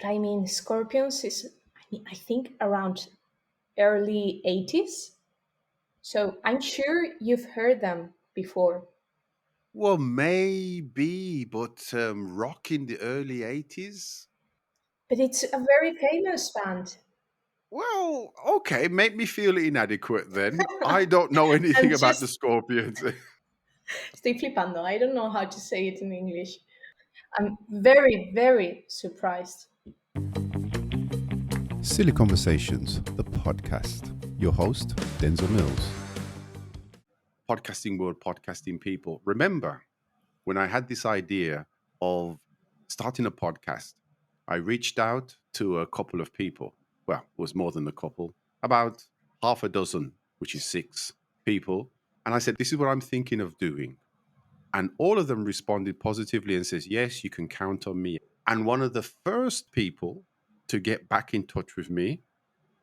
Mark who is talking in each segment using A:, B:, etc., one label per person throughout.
A: But I mean, Scorpions is, I think, around early 80s. So I'm sure you've heard them before.
B: Well, maybe, but rock in the early 80s?
A: But it's a very famous band.
B: Well, okay, make me feel inadequate then. I don't know anything
A: And
B: about the
A: just
B: Scorpions.
A: estoy flipando. I don't know how to say it in English. I'm very, very surprised.
C: Silly Conversations, the podcast. Your host, Denzel Mills.
B: Podcasting world, podcasting people. Remember when I had this idea of starting a podcast, I reached out to a couple of people. Well, it was more than a couple, about half a dozen, which is six people. And I said, this is what I'm thinking of doing. And all of them responded positively and says, yes, you can count on me. And one of the first people to get back in touch with me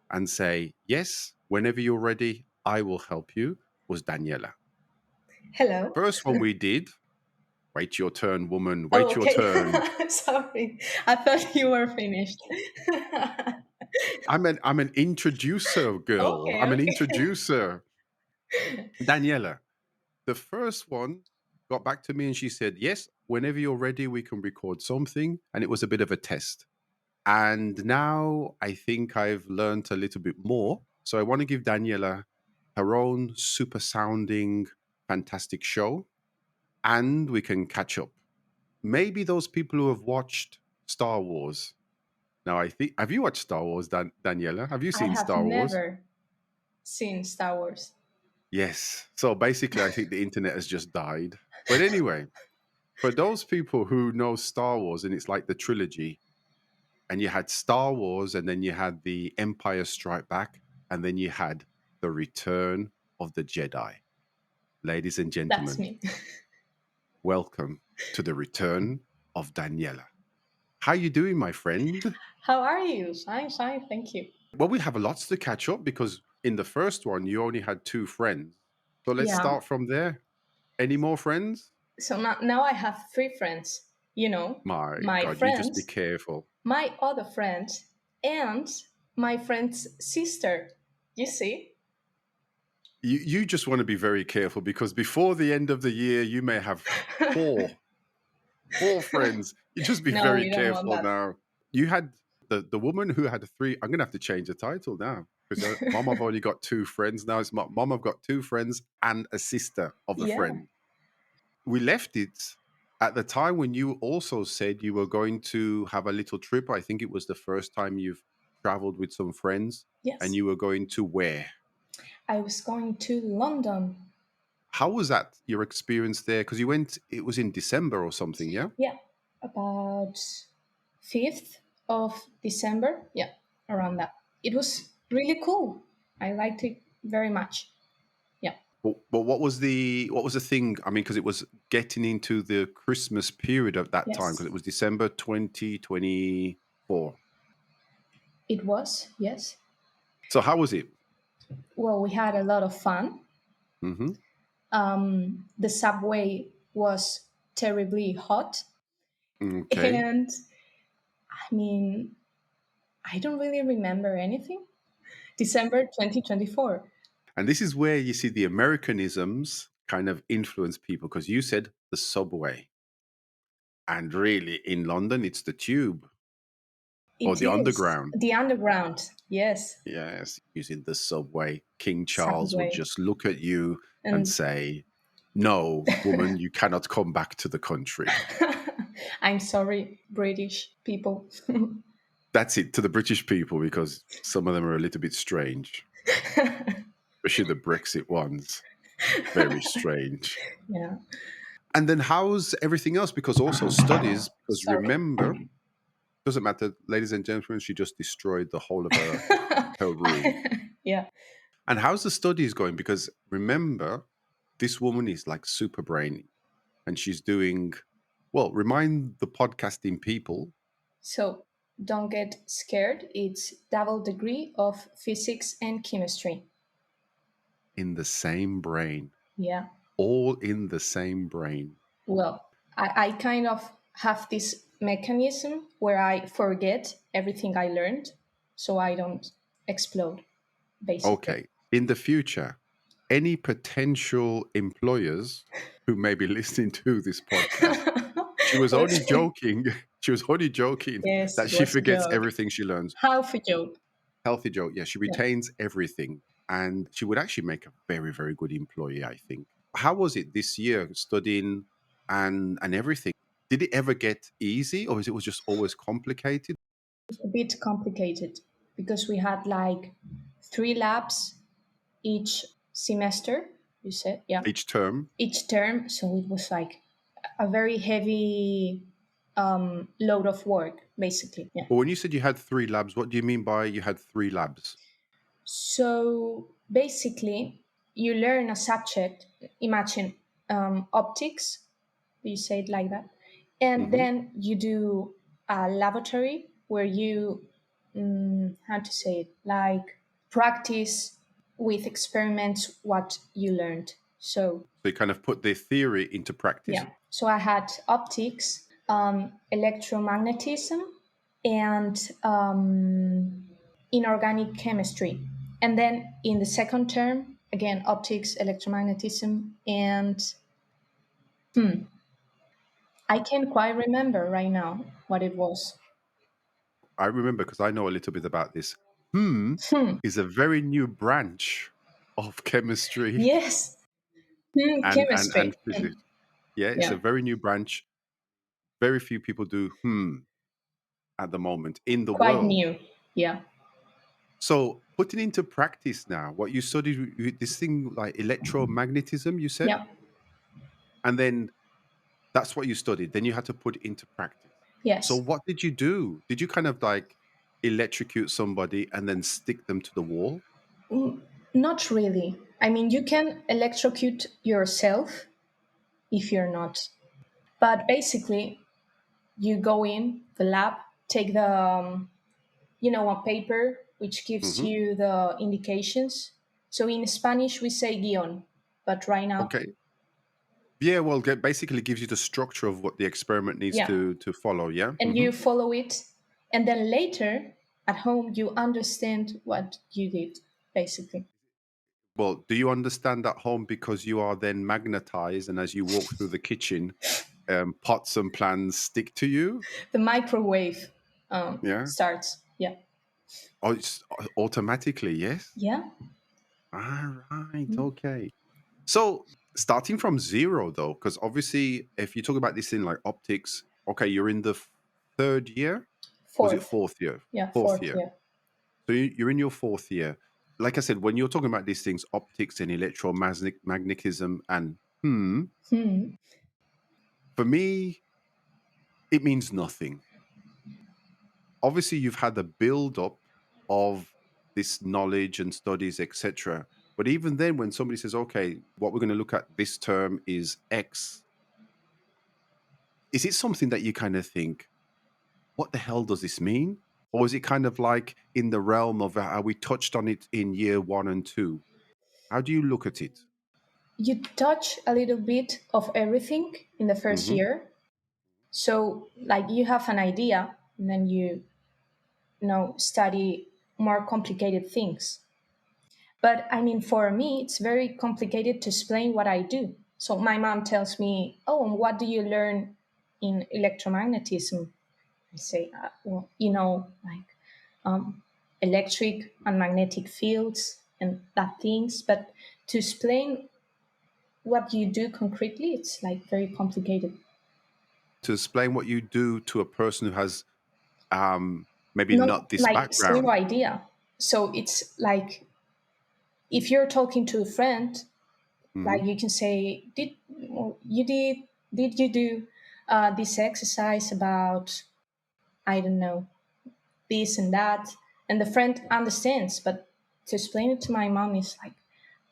B: and say, yes, whenever you're ready, I will help you, was Daniela.
A: Hello.
B: First one we did, wait your turn, woman,
A: Oh,
B: wait your
A: okay.
B: turn.
A: Sorry. I thought you were finished.
B: I'm an introducer, girl.
A: Okay,
B: I'm an
A: okay.
B: introducer. Daniela, the first one got back to me and she said, yes, whenever you're ready, we can record something. And it was a bit of a test. And now I think I've learned a little bit more. So I want to give Daniela her own super sounding, fantastic show, and we can catch up. Maybe those people who have watched Star Wars. Now, I think, have you watched Star Wars, Daniela? Have you
A: I
B: seen
A: have
B: Star Wars?
A: never seen Star Wars.
B: Yes. So basically, I think the internet has just died. But anyway, for those people who know Star Wars and it's like the trilogy, and you had Star Wars, and then you had the Empire Strike Back, and then you had the Return of the Jedi. Ladies and
A: That's
B: gentlemen,
A: me.
B: welcome to the Return of Daniela. How you doing, my friend?
A: How are you? Fine, fine, thank you.
B: Well, we have lots to catch up because in the first one you only had two friends. So let's
A: Yeah.
B: start from there. Any more friends?
A: So now I have three friends. You know,
B: My
A: my
B: God, you just be
A: friends,
B: careful.
A: my other friend, and my friend's sister. You see?
B: You just want to be very careful because before the end of the year you may have four four friends. You just be
A: No,
B: very
A: we don't want
B: careful
A: that.
B: now. You had the woman who had three. I'm gonna have to change the title now because mom, I've only got two friends now. It's mom, I've got two friends and a sister of a
A: Yeah.
B: friend. We left it at the time when you also said you were going to have a little trip. I think it was the first time you've traveled with some friends, and
A: Yes.
B: you were going to where?
A: I was going to London.
B: How was that your experience there? Because you went, it was in December or something, yeah?
A: Yeah. About 5th of December. Yeah, around that. It was really cool. I liked it very much. Yeah.
B: But what was the thing? I mean, because it was getting into the Christmas period at that time, because
A: Yes.
B: it was December 2024.
A: It was. Yes.
B: So how was it?
A: Well, we had a lot of fun.
B: Hmm.
A: The subway was terribly hot.
B: Okay.
A: And I mean, I don't really remember anything. December 2024.
B: And this is where you see the Americanisms kind of influence people, because you said the subway, and really in London it's the tube or
A: It
B: the
A: is.
B: underground.
A: The underground. Yes.
B: Yes, using the subway. King Charles would
A: Subway.
B: just look at you and
A: And
B: say, "No, woman, you cannot come back to the country."
A: I'm sorry, British people.
B: That's it to the British people because some of them are a little bit strange, especially the Brexit ones. Very strange.
A: Yeah.
B: And then how's everything else? Because also studies, because
A: Sorry.
B: remember, doesn't matter, ladies and gentlemen, she just destroyed the whole of her room.
A: Yeah.
B: And how's the studies going? Because remember, this woman is like super brainy and she's doing, well, remind the podcasting people
A: So don't get scared. It's double degree of physics and chemistry.
B: in the same brain,
A: Yeah.
B: all in the same brain.
A: Well, I kind of have this mechanism where I forget everything I learned so I don't explode, basically.
B: Okay. In the future, any potential employers who may be listening to this podcast, she was only
A: Okay.
B: joking. She was only joking
A: Yes,
B: that
A: it
B: she
A: was a
B: forgets
A: joke.
B: everything she learns.
A: Half a joke.
B: Healthy joke. Yeah, she
A: Yeah.
B: retains everything. And she would actually make a very, very good employee, I think. How was it this year studying and everything? Did it ever get easy or is it was just always complicated
A: A bit complicated because we had like 3 labs each semester, you said, yeah,
B: each term?
A: each term. So it was like a very heavy load of work, basically. Yeah.
B: But when you said you had 3 labs, what do you mean by you had 3 labs?
A: So basically, you learn a subject, imagine optics, you say it like that, and
B: Hmm.
A: then you do a laboratory where you, how to say it, like practice with experiments what you learned. So
B: So you kind of put the theory into practice.
A: yeah, so I had optics, electromagnetism, and inorganic chemistry. And then in the second term, again, optics, electromagnetism, and I can't quite remember right now what it was.
B: I remember because I know a little bit about this. Hmm
A: Hmm.
B: is a very new branch of chemistry
A: Yes.
B: and
A: Chemistry.
B: physics. Yeah, it's a
A: Yeah.
B: very new branch. Very few people do at the moment in the
A: Quite
B: world.
A: new. Yeah.
B: So putting into practice now what you studied, this thing like electromagnetism, you said,
A: Yeah.
B: and then that's what you studied. Then you had to put it into practice. So
A: Yes.
B: what did you do? Did you kind of like electrocute somebody and then stick them to the wall?
A: Not really. I mean, you can electrocute yourself if you're not. But basically, you go in the lab, take the, a paper which gives
B: Hmm.
A: you the indications. So in Spanish, we say guion, but right now,
B: Okay. Yeah, well, basically gives you the structure of what the experiment needs
A: yeah.
B: to follow. Yeah.
A: And
B: Hmm.
A: you follow it. And then later at home, you understand what you did, basically.
B: Well, do you understand at home because you are then magnetized, and as you walk through the kitchen, pots and pans stick to you?
A: The microwave
B: Yeah.
A: starts. Yeah.
B: Oh, it's automatically, yes.
A: Yeah.
B: All right. Okay. So starting from zero, though, because obviously, if you talk about this in like optics, okay, you're in the third year. Was it
A: Fourth.
B: fourth year?
A: Yeah.
B: Fourth
A: Fourth.
B: year.
A: Yeah.
B: So you're in your fourth year. Like I said, when you're talking about these things, optics and electromagnetism, and
A: Hmm.
B: for me, it means nothing. Obviously, you've had the build up of this knowledge and studies, etc. But even then, when somebody says, "Okay, what we're going to look at this term is X," is it something that you kind of think, "What the hell does this mean?" Or is it kind of like in the realm of how we touched on it in year 1 and 2? How do you look at it?
A: You touch a little bit of everything in the first
B: Hmm.
A: year. So, like, you have an idea, and then study more complicated things. But I mean, for me, it's very complicated to explain what I do. So my mom tells me, "Oh, and what do you learn in electromagnetism?" I say, "Well, like electric and magnetic fields and that things." But to explain what you do concretely, it's like very complicated.
B: To explain what you do to a person who has maybe
A: Not
B: not this
A: like zero
B: background.
A: idea. So it's like if you're talking to a friend,
B: Hmm.
A: like you can say, did you do this exercise about, I don't know, this and that, and the friend understands, but to explain it to my mom is like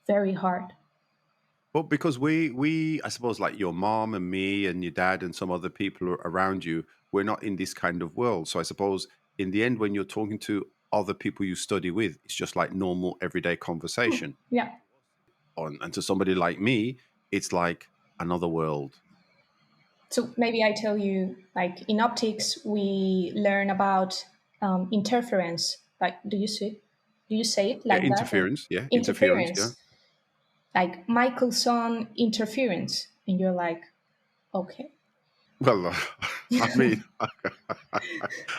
A: very hard.
B: Well, because I suppose, like your mom and me and your dad and some other people around you, we're not in this kind of world. So I suppose in the end, when you're talking to other people you study with, it's just like normal everyday conversation.
A: Yeah.
B: And to somebody like me, it's like another world.
A: So maybe I tell you, like in optics, we learn about interference. Like, do you say it
B: Yeah,
A: like that, or
B: interference. Yeah, interference. Yeah.
A: interference? Like Michelson interference, and you're like, okay,
B: Well, I mean,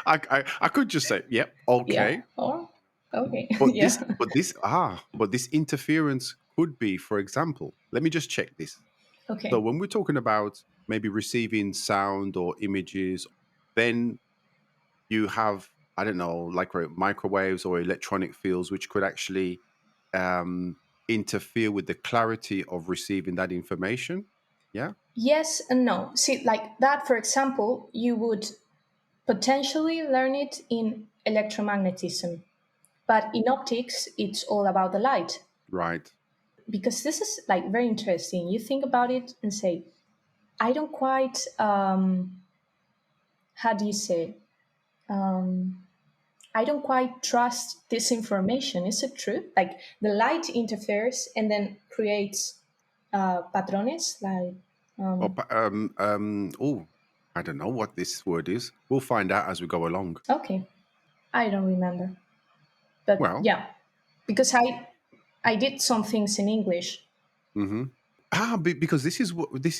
B: I could just say, yep,
A: yeah,
B: okay.
A: or okay,
B: But
A: yeah,
B: this interference could be, for example, let me just check this. So
A: okay,
B: when we're talking about maybe receiving sound or images, then you have, I don't know, like microwaves or electronic fields, which could actually um, interfere with the clarity of receiving that information. Yeah.
A: yes and no. See, like that, for example, you would potentially learn it in electromagnetism, but in optics, it's all about the light.
B: Right.
A: Because this is like very interesting. You think about it and say, I don't quite, how do you say, I don't quite trust this information. Is it true? Like the light interferes and then creates patrones, like,
B: Or, oh, I don't know what this word is. We'll find out as we go along.
A: okay, I don't remember. But
B: Well,
A: yeah, because I did some things in English.
B: hmm because this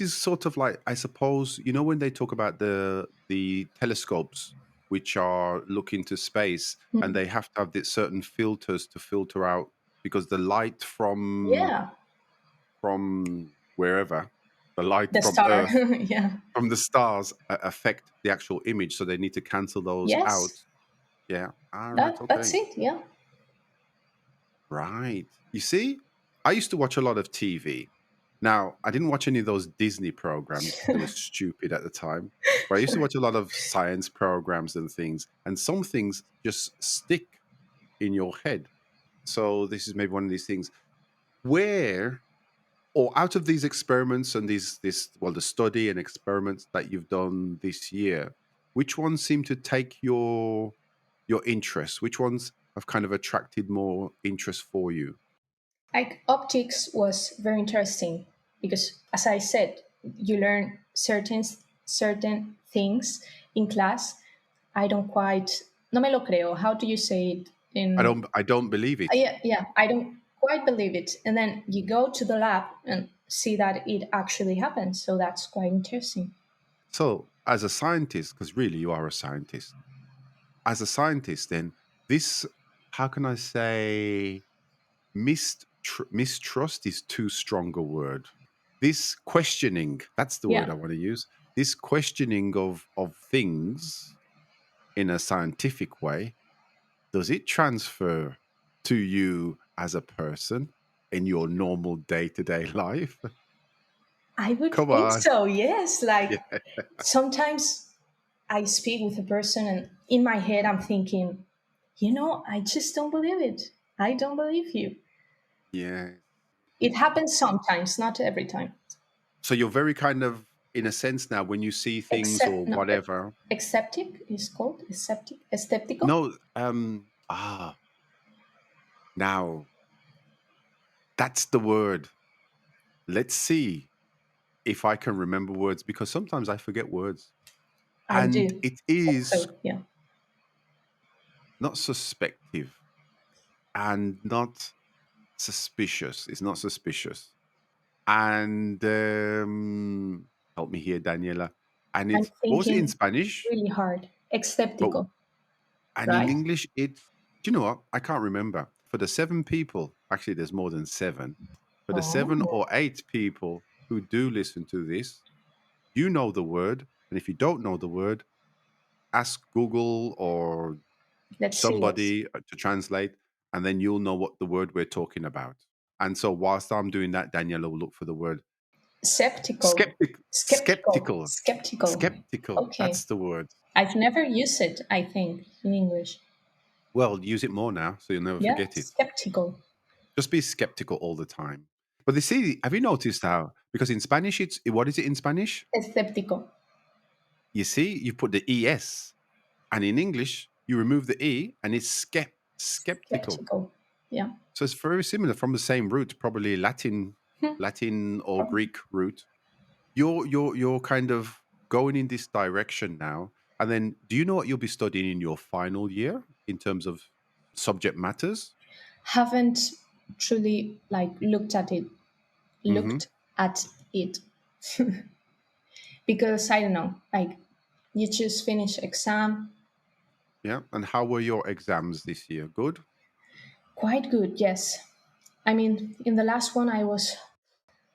B: is sort of like, I suppose, when they talk about the telescopes which are looking to space, and
A: Hmm.
B: they have to have this certain filters to filter out, because the light
A: Yeah,
B: from wherever, the light
A: the
B: from
A: star.
B: Earth,
A: Yeah.
B: from the stars, affect the actual image, so they need to cancel those out.
A: Yes,
B: Yeah. All right.
A: that's
B: Okay.
A: it. Yeah.
B: Right. You see, I used to watch a lot of TV. Now, I didn't watch any of those Disney programs because they were stupid at the time. But I used to watch a lot of science programs and things, and some things just stick in your head. So this is maybe one of these things where, or out of these experiments and the study and experiments that you've done this year, which ones seem to take your interest? Which ones have kind of attracted more interest for you?
A: Like optics was very interesting because, as I said, you learn certain things in class. I don't quite. No me lo creo. How do you say it in?
B: I don't believe it.
A: Yeah, yeah. I don't quite believe it. And then you go to the lab and see that it actually happens. So that's quite interesting.
B: So, as a scientist, because really you are a scientist, as a scientist, then this, how can I say, mistrust is too strong a word. This questioning, that's the word
A: Yeah,
B: I want to use. This questioning of things in a scientific way, does it transfer to you as a person in your normal day to day life?
A: I would
B: Come
A: think
B: on.
A: so. Yes, like
B: Yeah.
A: sometimes I speak with a person and in my head I'm thinking, I just don't believe it. I don't believe you.
B: Yeah.
A: It happens sometimes, not every time.
B: So you're very kind of, in a sense now, when you see things or
A: Except no,
B: whatever.
A: acceptic is called acceptic, skeptical.
B: No, now that's the word. Let's see if I can remember words, because sometimes I forget words.
A: I
B: And
A: do
B: it is
A: also. Yeah,
B: not suspective and not suspicious. It's not suspicious. And help me here, Daniela. And
A: I'm
B: it's, what was it in
A: thinking
B: Spanish?
A: really hard.
B: But
A: Skeptical,
B: And in
A: right?
B: English, it's, do you know what? I can't remember. For the seven people, actually, there's more than seven. For the seven
A: Oh,
B: or eight people who do listen to this, you know the word. And if you don't know the word, ask Google or
A: let's see. Yes,
B: somebody to translate, and then you'll know what the word we're talking about. And so, whilst I'm doing that, Daniela will look for the word
A: skeptical,
B: skeptic,
A: skeptical,
B: skeptical,
A: skeptical.
B: skeptical.
A: Okay,
B: That's the word.
A: I've never used it. I think in English.
B: Well, use it more now, so you'll never
A: Yeah,
B: forget it.
A: skeptical,
B: Just be skeptical all the time. But they see, have you noticed how? Because in Spanish, what is it in Spanish?
A: escéptico,
B: You see, you put the es, and in English, you remove the e, and it's skeptical.
A: skeptical. Yeah.
B: So it's very similar, from the same root, probably Latin,
A: Hmm.
B: Latin or
A: Probably.
B: Greek root. You're kind of going in this direction now. And then, do you know what you'll be studying in your final year in terms of subject matters?
A: Haven't truly like
B: Hmm.
A: looked at it because I don't know, like you just finish exam.
B: Yeah. And how were your exams this year? Good?
A: Quite good, yes. I mean, in the last one I was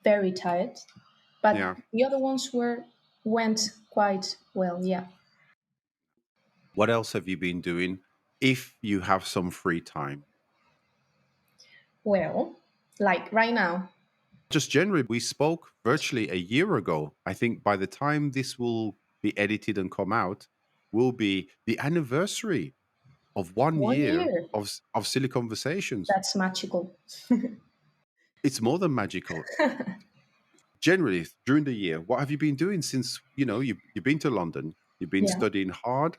A: very tired, but
B: Yeah.
A: the other ones went quite well, yeah.
B: What else have you been doing if you have some free time?
A: Well, like right now.
B: Just generally, we spoke virtually a year ago. I think by the time this will be edited and come out, will be the anniversary of 1 year
A: 1 year.
B: of Silly Conversations.
A: That's magical.
B: It's more than magical. Generally, during the year, what have you been doing since you've been to London? You've been
A: Yeah.
B: studying hard.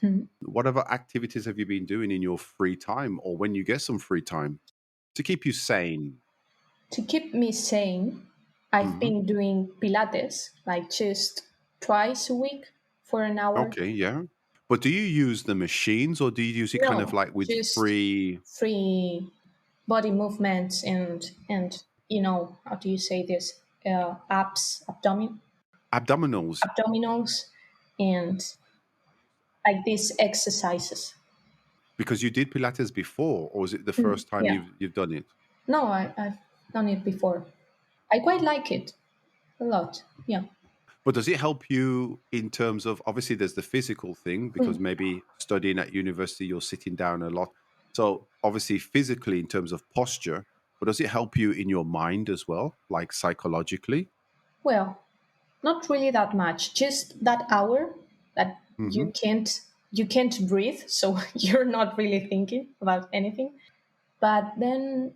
A: Hmm.
B: Whatever activities have you been doing in your free time or when you get some free time to keep you sane?
A: To keep me sane, I've
B: Hmm.
A: been doing Pilates like just twice a week for an hour.
B: Okay, yeah. But do you use the machines or do you use it kind of
A: No,
B: like with
A: just
B: free
A: free body movements and how do you say this?
B: abdominals?
A: Abdominals, and like these exercises.
B: Because you did Pilates before, or is it the
A: Mm,
B: first time
A: yeah.
B: you've done it?
A: No, I've done it before. I quite like it a lot. Yeah.
B: But does it help you in terms of obviously there's the physical thing because
A: Mm.
B: maybe studying at university you're sitting down a lot. So obviously physically in terms of posture, but does it help you in your mind as well, like psychologically?
A: Well, not really that much. Just that hour that
B: Mm-hmm.
A: you can't breathe, so you're not really thinking about anything. But then,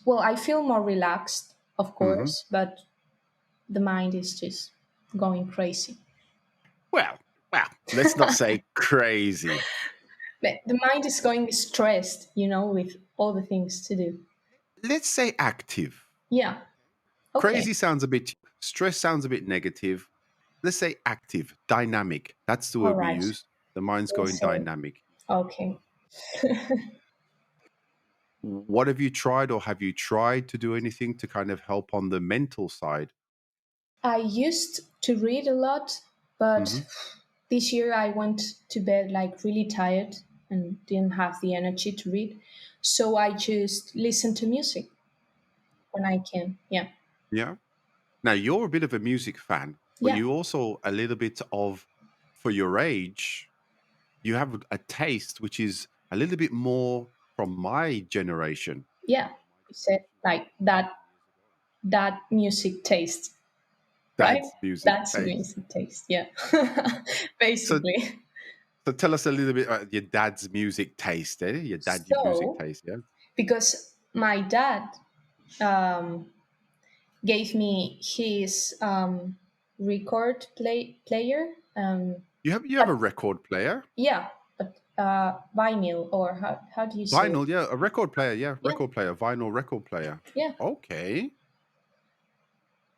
A: well, I feel more relaxed, of
B: Mm-hmm.
A: course, but the mind is just going crazy.
B: Well, well, let's not say crazy.
A: But the mind is going stressed, with all the things to do.
B: Let's say active.
A: Yeah. Okay.
B: Crazy sounds a bit, stress sounds a bit negative. Let's say active, dynamic. That's the
A: All
B: word we
A: right.
B: use. The mind's
A: We'll
B: going
A: say.
B: dynamic.
A: Okay.
B: What have you tried, or have you tried to do anything to kind of help on the mental side?
A: I used to read a lot, but
B: Hmm.
A: this year I went to bed like really tired and didn't have the energy to read. So I just listen to music when I can. Yeah.
B: Yeah. Now you're a bit of a music fan, but
A: Yeah.
B: you also a little bit of, for your age, you have a taste which is a little bit more from my generation.
A: Yeah. You said like that music taste, right?
B: Dad's music
A: That's
B: taste.
A: music taste. Yeah.
B: So,
A: Basically.
B: so tell us a little bit about your dad's music taste, eh? Your dad's music
A: So,
B: taste, yeah.
A: because my dad um, gave me his player.
B: You have a
A: But
B: record player,
A: yeah, but vinyl, or how do you say it?
B: vinyl, yeah, a record player, yeah,
A: Yeah,
B: record player, vinyl record player.
A: yeah.
B: Okay.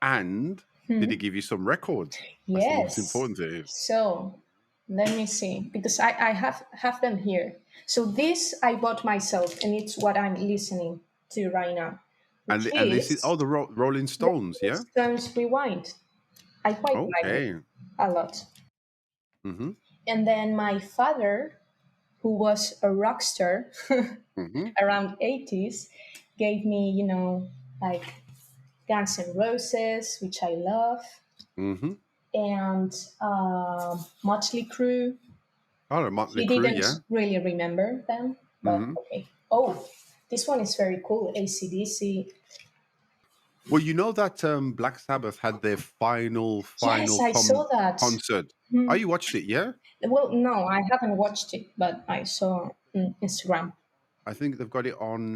B: And did
A: Hmm.
B: he give you some records? That's the most
A: Yes.
B: important thing.
A: So let me see, because I have them here. So this I bought myself, and it's what I'm listening to right now, which
B: And this is
A: is
B: the Rolling Stones, yeah.
A: Stones Rewind. I quite like it
B: Okay.
A: a lot.
B: Mm-hmm.
A: And then my father, who was a rock star
B: Mm-hmm.
A: around 80s, gave me, like Guns N' Roses, which I love,
B: Mm-hmm.
A: and Motley Crue.
B: Oh, Motley
A: He
B: Crue,
A: didn't
B: yeah.
A: really remember them, but
B: Mm-hmm.
A: okay. Oh, this one is very cool. ACDC.
B: Well, you know that Black Sabbath had their
A: Yes,
B: final
A: I saw that.
B: concert. Oh,
A: Hmm.
B: you watched it, yeah?
A: Well, no, I haven't watched it, but I saw on Instagram.
B: I think they've got it on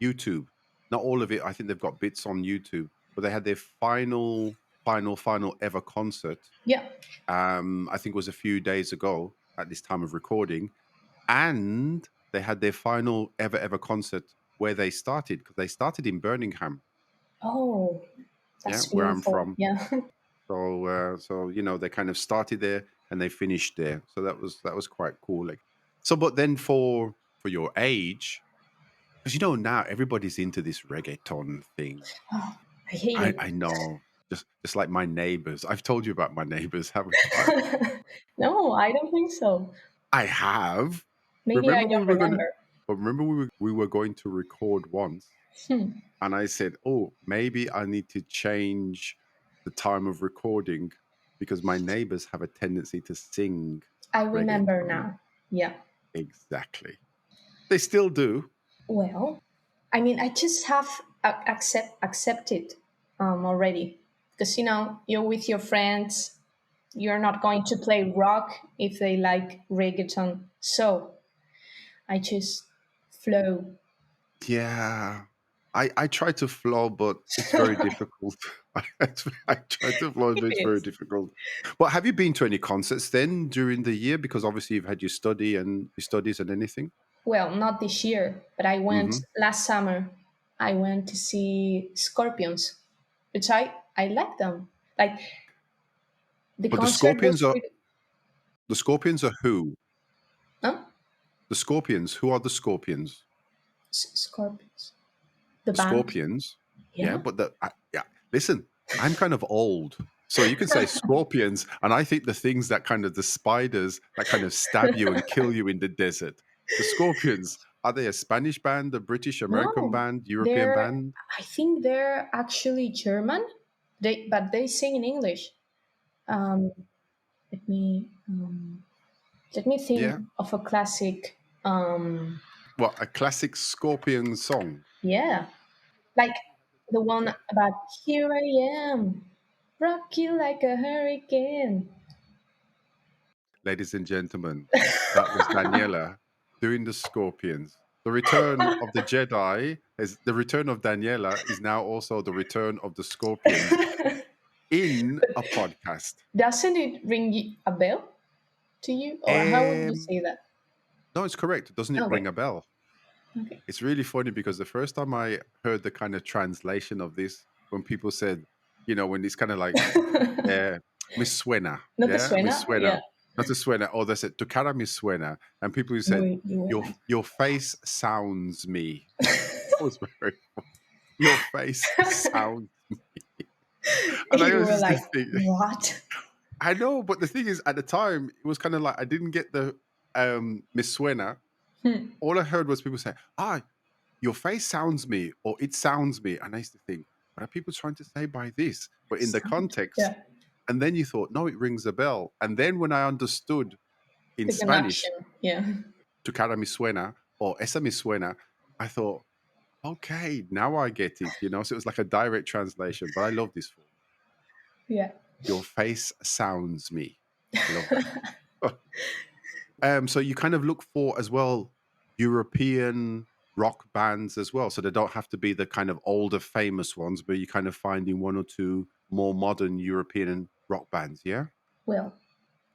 B: YouTube. Not all of it. I think they've got bits on YouTube. But they had their final ever concert.
A: Yeah.
B: I think it was a few days ago at this time of recording, and they had their final ever concert where they started because they started in Birmingham,
A: Oh,
B: yeah,
A: that's
B: where I'm
A: beautiful.
B: from.
A: Yeah.
B: So they kind of started there and they finished there. So that was quite cool. Like, so, but then for your age, because now everybody's into this reggaeton thing.
A: Oh, I hate
B: I know, just like my neighbors. I've told you about my neighbors, haven't I?
A: it. No, I don't think so.
B: I have.
A: Maybe I
B: Remember we
A: don't
B: were gonna.
A: remember.
B: But remember we were going to record once,
A: Hmm.
B: and I said, "Oh, maybe I need to change the time of recording because my neighbors have a tendency to sing
A: I remember
B: reggaeton."
A: now. Yeah.
B: Exactly. They still do.
A: Well, I mean, I just have accepted already because you're with your friends. You're not going to play rock if they like reggaeton. So I just flow.
B: Yeah. I try to flow, but it's very difficult. I try to flow,
A: It
B: but it's very
A: is.
B: difficult. But have you been to any concerts then during the year? Because obviously you've had your studies and anything.
A: Well, not this year, but I went
B: Hmm.
A: last summer. I went to see Scorpions, which I like them. Like the
B: But the
A: concert was
B: Scorpions are
A: really.
B: the Scorpions are who?
A: Huh?
B: The Scorpions. Who are the Scorpions?
A: Scorpions. The
B: The
A: band.
B: Scorpions. Yeah,
A: Yeah.
B: but yeah. Listen, I'm kind of old, so you can say Scorpions, and I think the things that kind of the spiders that kind of stab you and kill you in the desert. The Scorpions, are they a Spanish band, a British, American
A: No,
B: band, European
A: they're.
B: band?
A: I think they're actually German. But they sing in English. Um, let me think
B: Yeah.
A: of a classic.
B: Well, a classic Scorpion song.
A: Yeah, like the one about "Here I am, rock you like a hurricane."
B: Ladies and gentlemen, that was Daniela doing the Scorpions. The return of the Jedi is the return of Daniela is now also the return of the Scorpions in a podcast.
A: Doesn't it ring a bell to you, or how would you
B: Um,
A: say that?
B: no, it's correct. Doesn't it ring
A: Okay,
B: a bell?
A: okay.
B: It's really funny because the first time I heard the kind of translation of this, when people said, when it's kind of like, uh, me suena,
A: No te
B: yeah, me
A: suena?
B: suena,
A: Yeah.
B: not te suena, or they said, tu cara me suena. And people who said,
A: Muy
B: your,
A: buena.
B: your face sounds me. That was very, your face sounds. And I
A: You
B: was
A: were
B: just
A: like,
B: think,
A: what?
B: I know, but the thing is, at the time, it was kind of like, I didn't get the me suena.
A: Hmm.
B: All I heard was people say, your face sounds me or it sounds me. And I used to think, what are people trying to say by this? But in the
A: Sound.
B: context,
A: Yeah,
B: and then you thought, no, it rings a bell. And then when I understood in
A: the
B: Spanish,
A: connection. Yeah.
B: tu cara me suena or esa me suena, I thought, okay, now I get it, So it was like a direct translation, but I love this form.
A: Yeah.
B: Your face sounds me. I love that. So you kind of look for as well European rock bands as well. So they don't have to be the kind of older famous ones, but you kind of finding one or two more modern European rock bands. Yeah.
A: Well,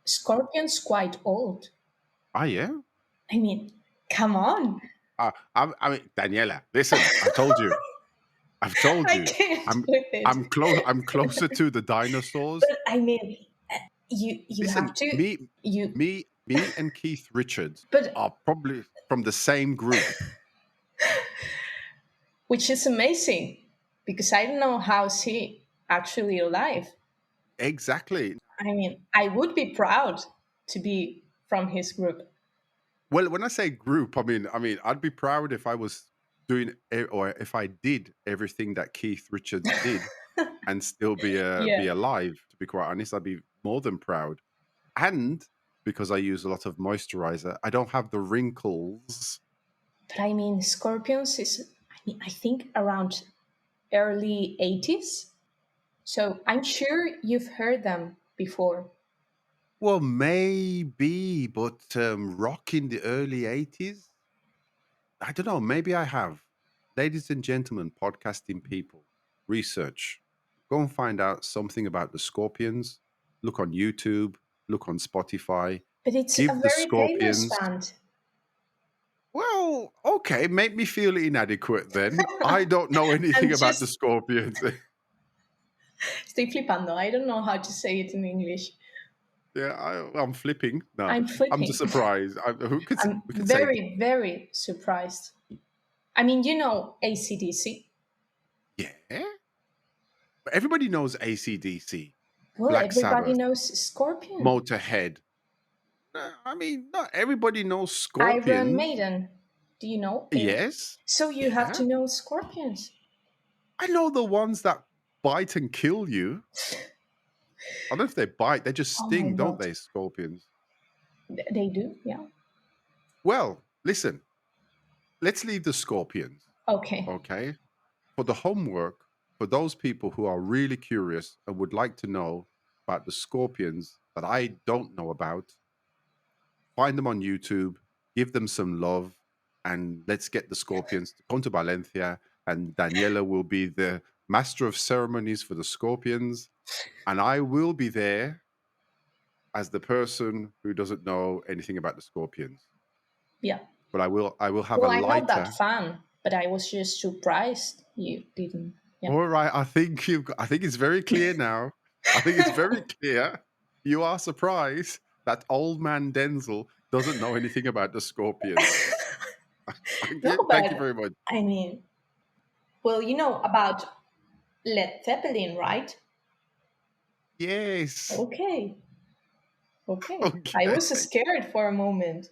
A: Scorpion's quite old.
B: Ah, yeah.
A: I mean, come on.
B: I mean, Daniela, listen. I've told you. I've told
A: I
B: you.
A: can't
B: I'm
A: with it.
B: I'm close. I'm closer to the dinosaurs.
A: But I mean, you have
B: Listen,
A: to you.
B: me, and Keith Richards
A: But
B: are probably from the same group.
A: which is amazing because I don't know how's he actually alive.
B: Exactly.
A: I mean, I would be proud to be from his group.
B: Well, when I say group, I mean, I'd be proud if I was doing or if I did everything that Keith Richards did and still be
A: Yeah.
B: alive. To be quite honest, I'd be more than proud. And because I use a lot of moisturizer, I don't have the wrinkles.
A: But I mean, Scorpions is, I mean, I think around early 80s. So I'm sure you've heard them before.
B: Well, maybe, but rock in the early 80s? I don't know. Maybe I have. Ladies and gentlemen, podcasting people, research. Go and find out something about the Scorpions. Look on YouTube, look on Spotify.
A: But it's a
B: Give the
A: very famous
B: Scorpions.
A: band.
B: Well, okay, make me feel inadequate then. I don't know anything
A: I'm
B: about the
A: just
B: Scorpions.
A: Estoy flipando. I don't know how to say it in English.
B: Yeah, I'm flipping. No,
A: I'm
B: I'm just
A: flipping.
B: surprised.
A: I'm
B: We could say
A: very, very surprised. I mean, you know ACDC.
B: yeah. But everybody knows AC/DC,
A: Well,
B: Black
A: everybody
B: Sabbath,
A: knows Scorpion.
B: Motorhead. I mean, not everybody knows
A: Iron
B: Scorpions.
A: Maiden. Do you know?
B: Yes,
A: So you have
B: yeah.
A: to know Scorpions.
B: I know the ones that bite and kill you. I don't know if they bite; they just
A: Oh my
B: sting, don't
A: god.
B: they? Scorpions.
A: They do, yeah.
B: Well, listen. Let's leave the scorpions,
A: Okay.
B: okay? For the homework, for those people who are really curious and would like to know about the scorpions that I don't know about, find them on YouTube, give them some love, and let's get the scorpions to come to Valencia. And Daniela will be the master of ceremonies for the scorpions, and I will be there as the person who doesn't know anything about the scorpions.
A: Yeah.
B: But I will have a
A: Well, I'm not that
B: lighter.
A: fan, but I was just surprised you didn't. Yeah.
B: All right, I think it's very clear now. I think it's very clear. You are surprised that old man Denzel doesn't know anything about the scorpions. Thank
A: No,
B: you. Thank you
A: but
B: very much.
A: I mean, well, you know about Led Zeppelin, right?
B: Yes.
A: Okay. Okay. I
B: Okay.
A: was scared for a moment.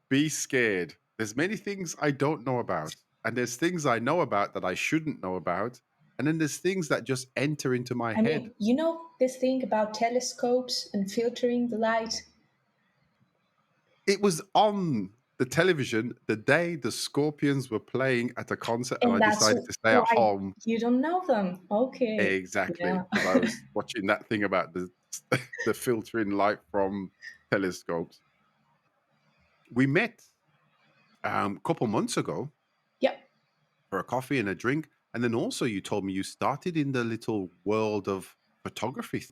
B: Be scared. There's many things I don't know about, and there's things I know about that I shouldn't know about, and then there's things that just enter into my
A: I
B: head.
A: mean, you know this thing about telescopes and filtering the light?
B: It was on the television the day the Scorpions were playing at a concert, and I
A: And that's
B: decided to stay at
A: why
B: home.
A: you don't know them. Okay.
B: Exactly,
A: Yeah.
B: because I was watching that thing about the the filtering light from telescopes. We met a couple months ago
A: Yep.
B: for a coffee and a drink, and then also you told me you started in the little world of photography.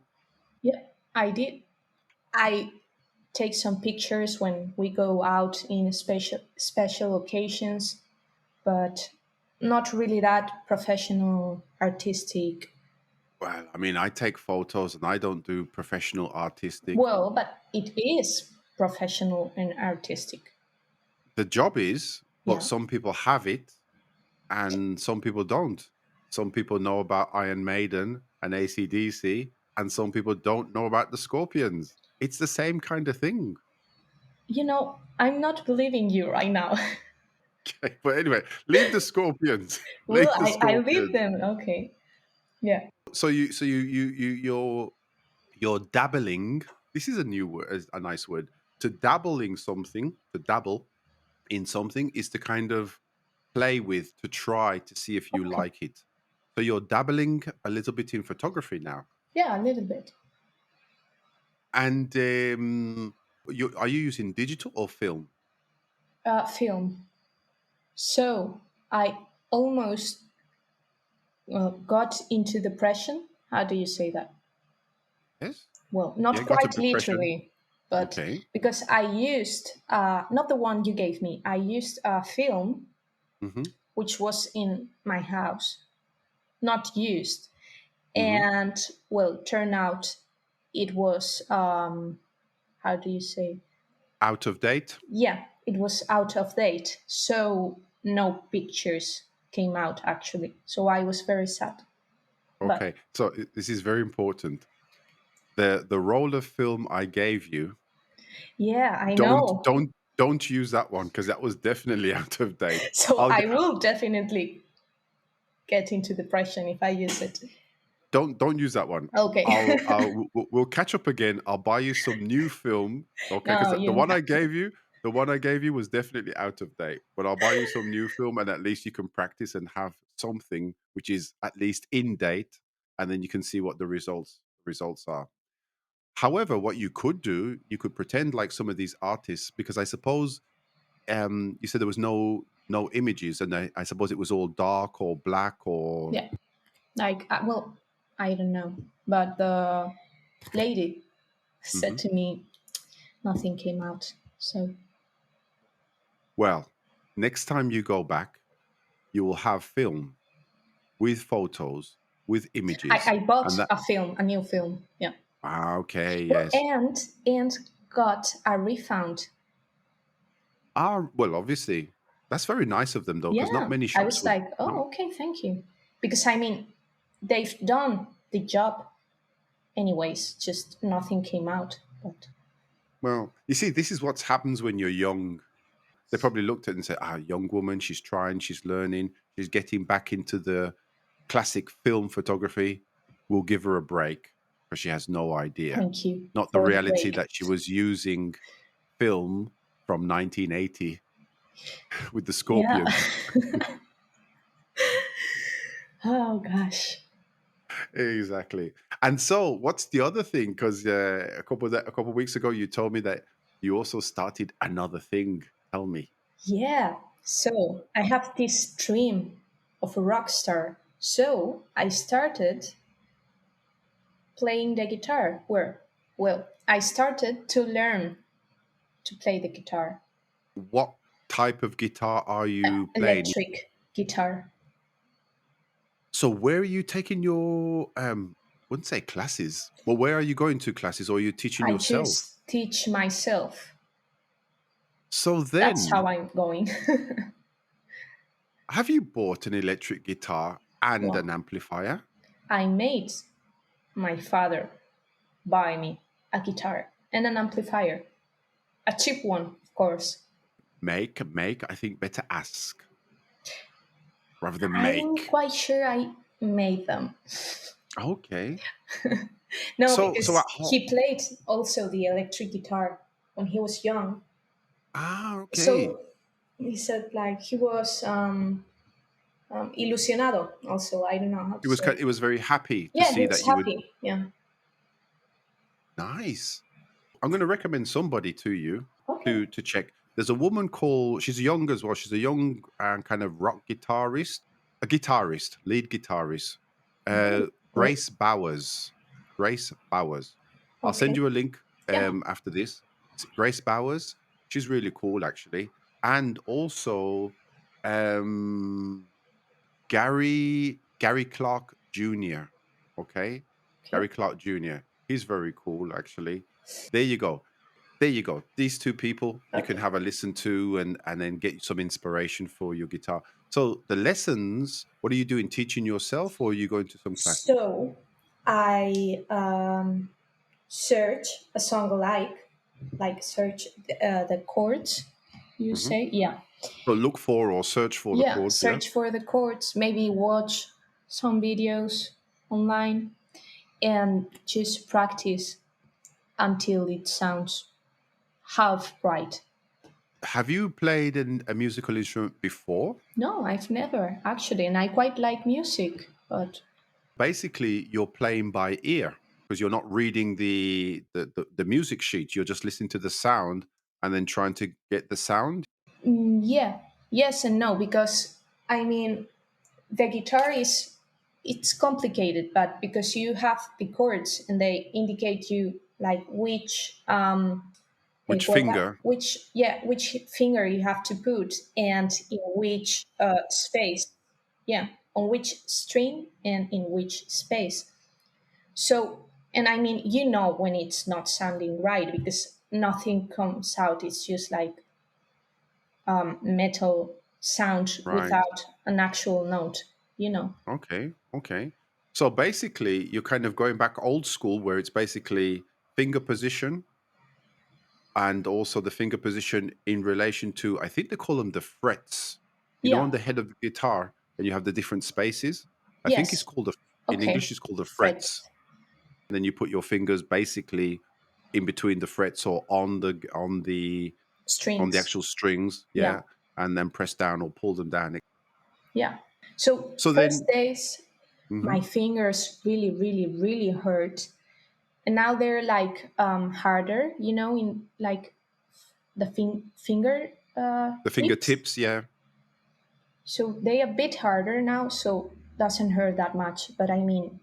A: Yep. I did. I take some pictures when we go out in special occasions, but not really that professional artistic.
B: Well, I mean, I take photos and I don't do professional artistic.
A: Well, but it is professional and artistic.
B: The job is, but
A: Yeah.
B: some people have it and some people don't. Some people know about Iron Maiden and AC/DC, and some people don't know about the Scorpions. It's the same kind of thing.
A: You know, I'm not believing you right now.
B: Okay, but anyway, leave the Scorpions.
A: Well,
B: Leave the
A: I leave
B: Scorpions.
A: them. Okay. Yeah.
B: You're dabbling. This is a new word, a nice word. To dabble in something, to dabble in something is to kind of play with, to try to see if you
A: Okay.
B: like it. So you're dabbling a little bit in photography now.
A: Yeah, a little bit.
B: And are you using digital or film?
A: Film. So I almost got into depression. How do you say that?
B: Yes.
A: Well,
B: Yeah,
A: not
B: got a
A: quite
B: depression.
A: literally, but
B: Okay.
A: because I used, not the one you gave me, I used a film
B: Mm-hmm.
A: which was in my house, not used.
B: Mm-hmm.
A: And, well, turned out it was, how do you say?
B: Out of date.
A: Yeah, it was out of date. So no pictures came out actually. So I was very sad. But
B: Okay. So this is very important. The roll of film I gave you,
A: yeah, I
B: don't
A: know.
B: don't don't use that one because that was definitely out of date.
A: So
B: I'll
A: I will definitely get into depression if I use it.
B: don't use that one.
A: Okay.
B: We'll catch up again. I'll buy you some new film, okay? Because
A: No,
B: the
A: you don't
B: one I
A: have to.
B: gave you, the one I gave you was definitely out of date. But I'll buy you some new film, and at least you can practice and have something which is at least in date, and then you can see what the results are. However, what you could do, you could pretend like some of these artists, because I suppose you said there was no images, and I suppose it was all dark or black or.
A: Yeah. Like, well, I don't know. But the lady said
B: Mhm.
A: to me, nothing came out. So,
B: Well, next time you go back, you will have film with photos with
A: I,
B: images.
A: I bought
B: And that,
A: a new film. Yeah.
B: okay,
A: Well,
B: yes.
A: and got a refund.
B: Well, obviously, that's very nice of them, though, because not
A: Yeah.
B: many
A: I
B: shops
A: was
B: would.
A: like,
B: Not,
A: oh, okay, thank you. Because I mean, they've done the job anyways, just nothing came out. But
B: well, you see, this is what happens when you're young. They probably looked at it and said, young woman, she's trying, she's learning, she's getting back into the classic film photography. We'll give her a break because she has no idea.
A: thank you
B: Not the
A: for the
B: reality
A: break.
B: that she was using film from 1980 with the
A: Yeah.
B: scorpions.
A: Oh gosh.
B: Exactly. And so, what's the other thing? Because a couple of weeks ago, you told me that you also started another thing. Tell me.
A: Yeah. So I have this dream of a rock star. So I started playing the guitar. Well, I started to learn to play the guitar.
B: What type of guitar are you playing?
A: Electric guitar.
B: So, where are you taking your wouldn't say classes. Well, where are you going to classes, or are you teaching
A: I
B: yourself?
A: just teach myself.
B: So
A: That's how
B: then,
A: I'm going.
B: have you bought an electric guitar and
A: Well,
B: an amplifier?
A: I made my father buy me a guitar and an amplifier. A cheap one, of course.
B: Make. I think better ask rather than
A: I'm
B: make.
A: quite sure I made them.
B: Okay.
A: No,
B: So at
A: because
B: home.
A: he played also the electric guitar when he was young.
B: Okay.
A: So he said like he was ilusionado also. I don't know how to say.
B: It was very happy to
A: Yeah, he
B: see
A: was
B: that you were
A: happy. Yeah.
B: nice. I'm going to recommend somebody to you
A: Okay.
B: to check. There's a woman called. She's young as well. She's a young kind of rock guitarist, a guitarist, lead guitarist.
A: Oh, great.
B: Grace Bowers. Grace Bowers. I'll send
A: Okay.
B: you a link
A: Yeah.
B: after this. Grace Bowers. She's really cool, actually, and also um, Gary Clark Jr. Okay,
A: Okay.
B: Gary Clark Jr. He's very cool, actually. There you go. There you go. These two people you can
A: Okay.
B: have a listen to and then get some inspiration for your guitar. So the lessons, what are you doing? Teaching yourself, or are you going to some classes?
A: So I search a song like search the chords. You
B: Hmm.
A: say, yeah,
B: So look for or search for the
A: yeah.
B: chords. Yeah.
A: Search for the chords. Maybe watch some videos online and just practice until it sounds half right.
B: Have you played a musical instrument before?
A: No, I've never actually, and I quite like music, but
B: Basically, you're playing by ear because you're not reading the music sheet. You're just listening to the sound and then trying to get the sound.
A: yeah, yes and no, because I mean the guitar is it's complicated, but because you have the chords and they indicate you like
B: Which finger?
A: which finger you have to put and in which space, yeah, on which string and in which space. So, and I mean, you know when it's not sounding right because nothing comes out. It's just like metal sound
B: Right.
A: without an actual note, you know.
B: Okay. Okay. So basically, you're kind of going back old school where it's basically finger position and also the finger position in relation to, I think they call them the frets. On
A: Yeah.
B: the head of the guitar, and you have the different spaces. I think it's
A: Yes.
B: called in
A: Okay.
B: English, it's called the frets.
A: Frets.
B: And then you put your fingers basically in between the frets or on the
A: Strings.
B: actual strings,
A: Yeah.
B: yeah, and then press down or pull them down.
A: Yeah. So
B: So
A: first
B: then,
A: days, my
B: mhm,
A: fingers really, really, really hurt, and now they're like harder. You know, in like the finger
B: the
A: tips.
B: fingertips, yeah.
A: So they a bit harder now, so doesn't hurt that much. But I mean,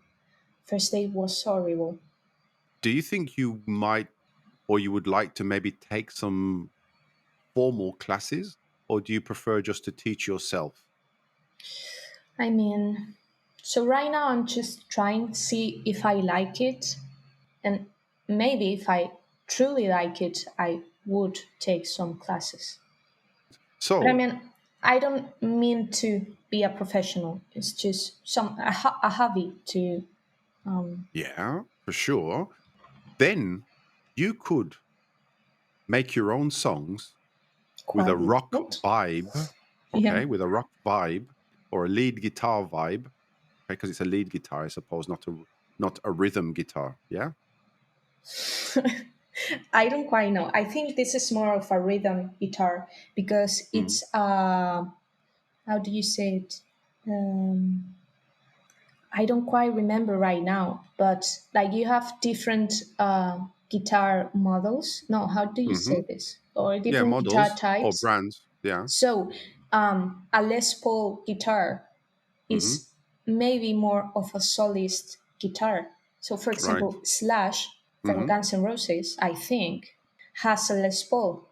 A: first day was horrible.
B: Do you think you might or you would like to maybe take some formal classes, or do you prefer just to teach yourself?
A: I mean, So right now I'm just trying to see if I like it, and maybe if I truly like it, I would take some classes. But I
B: So,
A: mean, I don't mean to be a professional. It's just a hobby to.
B: yeah, for sure. Then you could make your own songs with a
A: Quite
B: rock
A: what?
B: vibe,
A: Yeah.
B: okay, with a rock vibe or a lead guitar vibe, okay, because it's a lead guitar, I suppose, not a rhythm guitar. Yeah.
A: I don't quite know. I think this is more of a rhythm guitar because
B: Mhm.
A: it's how do you say it? Um, I don't quite remember right now, but like you have different guitar models. No, how do you say
B: Mhm.
A: this? Or
B: Yeah,
A: different guitar
B: models or
A: types.
B: brands. Yeah.
A: So a Les Paul guitar
B: Mhm.
A: is maybe more of a solist guitar. So, for
B: Right.
A: example, Slash from
B: Mhm.
A: Guns N' Roses, I think, has a Les Paul,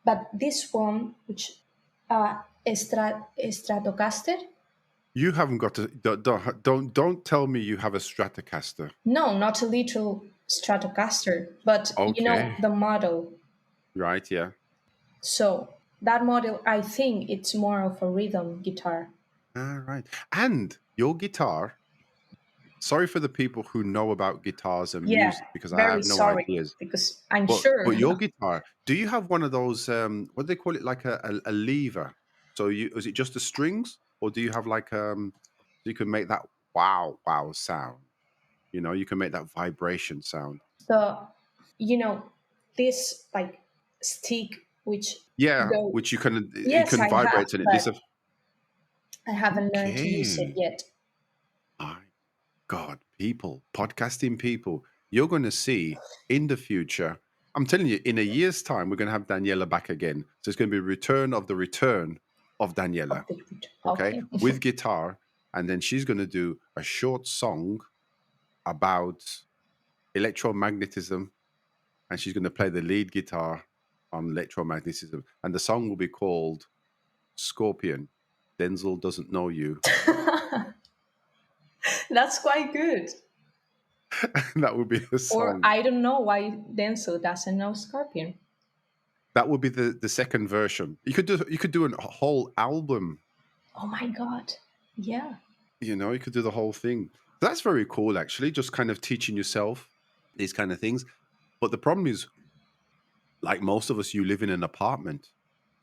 A: but this one, which Stratocaster,
B: You haven't got to don't tell me you have a Stratocaster.
A: no, not a literal Stratocaster, but
B: Okay.
A: the model.
B: Right, yeah.
A: So that model, I think it's more of a rhythm guitar.
B: All right. And your guitar, sorry for the people who know about guitars and
A: Yeah,
B: music because I
A: very
B: have no
A: sorry
B: ideas.
A: because I'm
B: But
A: sure.
B: your guitar, do you have one of those what do they call it, like a lever? So you is it just the strings or do you have like so you can make that wow sound? You know, you can make that vibration sound.
A: the you know this like stick which
B: Yeah,
A: go.
B: which you
A: Yes,
B: can
A: I have,
B: vibrate and it
A: but
B: disappears.
A: I haven't learned to use it
B: Okay.
A: yet.
B: My God, people, podcasting people, you're going to see in the future. I'm telling you, in a year's time, we're going to have Daniela back again. So it's going to be return of Daniela, okay,
A: Okay.
B: with guitar. And then she's going to do a short song about electromagnetism. And she's going to play the lead guitar on electromagnetism. And the song will be called Scorpion. Denzel doesn't know you.
A: That's quite good.
B: That would be the
A: Or
B: song.
A: I don't know why Denzel doesn't know Scorpion.
B: That would be the second version. You could do a whole album.
A: Oh my god. Yeah.
B: You know, you could do the whole thing. That's very cool, actually. Just kind of teaching yourself these kind of things. But the problem is, like most of us, you live in an apartment.